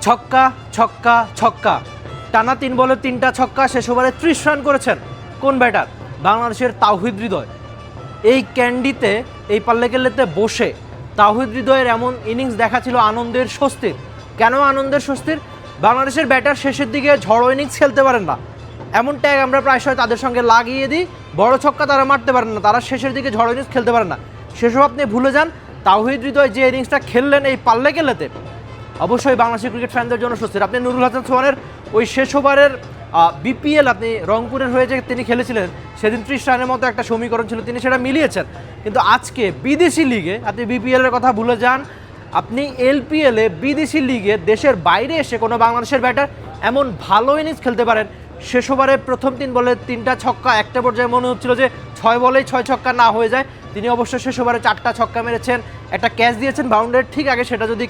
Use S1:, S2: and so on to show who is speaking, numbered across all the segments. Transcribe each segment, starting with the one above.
S1: ছক্কা ছক্কা ছক্কা, টানা 3 বলে 3টা ছক্কা, শেষ ওভারে 30 রান করেছেন কোন ব্যাটার? বাংলাদেশের তাওহিদ হৃদয়। এই ক্যান্ডিতে, এই পাল্লেকেল্লেতে বসে তাওহিদ হৃদয়ের এমন ইনিংস দেখা ছিল আনন্দের স্বস্তির। কেন আনন্দের স্বস্তির? বাংলাদেশের ব্যাটার শেষের দিকে ঝড়ো ইনিংস খেলতে পারেন না, এমন ট্যাগ আমরা প্রায়শই তাদের সঙ্গে লাগিয়ে দিই। বড় ছক্কা তারা মারতে পারেন না, তারা শেষের দিকে ঝড়ো ইনিংস খেলতে পারেন না। সেসব আপনি ভুলে যান। তাওহিদ হৃদয় যে ইনিংসটা খেললেন এই পাল্লেকেল্লেতে, অবশ্যই বাংলাদেশের ক্রিকেট ফ্যানদের জন্য স্বস্তির। আপনি নুরুল হাসান সোহানের ওই শেষ ওভারের বিপিএল আপনি রংপুরের হয়ে যে তিনি খেলেছিলেন, সেদিন 30 রানের মতো একটা সমীকরণ ছিল, তিনি সেটা মিলিয়েছেন। কিন্তু আজকে বিদেশি লিগে আপনি বিপিএলের কথা ভুলে যান, আপনি এলপিএলে বিদেশি লিগে দেশের বাইরে এসে কোনো বাংলাদেশের ব্যাটার এমন ভালো ইনিংস খেলতে পারেন। শেষ ওভারে প্রথম 3 বলে 3টা ছক্কা, একটা পর্যায়ে মনে হচ্ছিল যে 6 বলেই 6 ছক্কা না হয়ে যায়। তিনি অবশ্য শেষ ওভারে 4টা ছক্কা মেরেছেন, একটা ক্যাচ দিয়েছেন বাউন্ডারির ঠিক আগে। সেটা যদি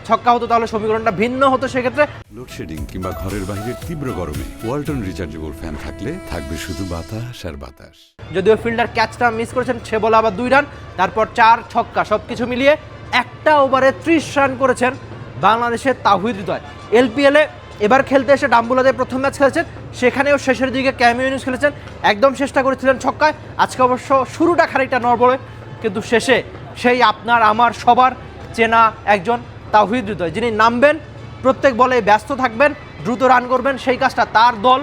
S1: ছক্কা হতো তাহলে সমীকরণটা ভিন্ন হতো। সেক্ষেত্রে
S2: লোডশেডিং কিংবা ঘরের বাইরের তীব্র গরমে ওয়ালটন রিচার্জেবল ফ্যান থাকলে থাকবে শুধু বাতাস আর বাতাস।
S1: যদিও ফিল্ডার ক্যাচটা মিস করেছেন, 6 বলে আবার 2 রান, তারপর 4 ছক্কা, সব কিছু মিলিয়ে একটা ওভারে 30 রান করেছেন বাংলাদেশের তাওহিদ হৃদয়। এলপিএলে এবার খেলতে এসে ডাম্বুলাতে প্রথম ম্যাচ খেলেছেন, সেখানেও শেষের দিকে ক্যামিও ইনিংস খেলেছেন, একদম শেষটা করেছিলেন ছক্কায়। আজকে অবশ্য শুরুটা খানিকটা নড়বড়ে, কিন্তু শেষে সেই আপনার আমার সবার চেনা একজন তাওহিদ হৃদয়, যিনি নামবেন, প্রত্যেক বলে ব্যস্ত থাকবেন, দ্রুত রান করবেন, সেই কাজটা তার দল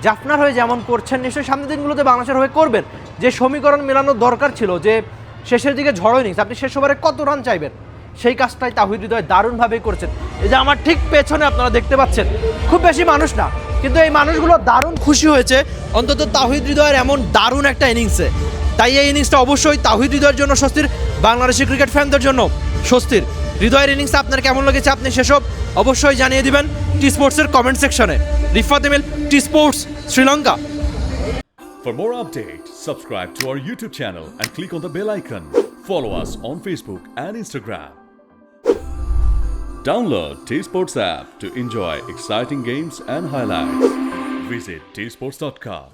S1: জাফনার হয়ে যেমন করছেন, নিশ্চয়ই সামনের দিনগুলোতে বাংলাদেশের হয়ে করবেন। যে সমীকরণ মেলানোর দরকার ছিল, যে শেষের দিকে ঝড়ো ইনিংস, আপনি শেষ ওভারে কত রান চাইবেন, সেই কাজটাই তাওহিদ হৃদয় দারুণভাবেই করেছেন। এই যে আমার ঠিক পেছনে আপনারা দেখতে পাচ্ছেন, খুব বেশি মানুষ না, কিন্তু এই মানুষগুলো দারুণ খুশি হয়েছে অন্তত তাওহিদ হৃদয়ের এমন দারুণ একটা ইনিংসে। তাই এই ইনিংসটা অবশ্যই তাওহিদ হৃদয়ের জন্য স্বস্তির, বাংলাদেশি ক্রিকেট ফ্যানদের জন্য স্বস্তির। হৃদয়ের ইনিংসটা আপনার কেমন লেগেছে আপনি সেসব অবশ্যই জানিয়ে দিবেন টি স্পোর্টসের কমেন্ট সেকশনে। Rifat Emil, T sports, Sri Lanka.
S3: For more updates, subscribe to our YouTube channel and click on the bell icon. Follow us on Facebook and Instagram. Download T-Sports app to enjoy exciting games and highlights. Visit tsports.com.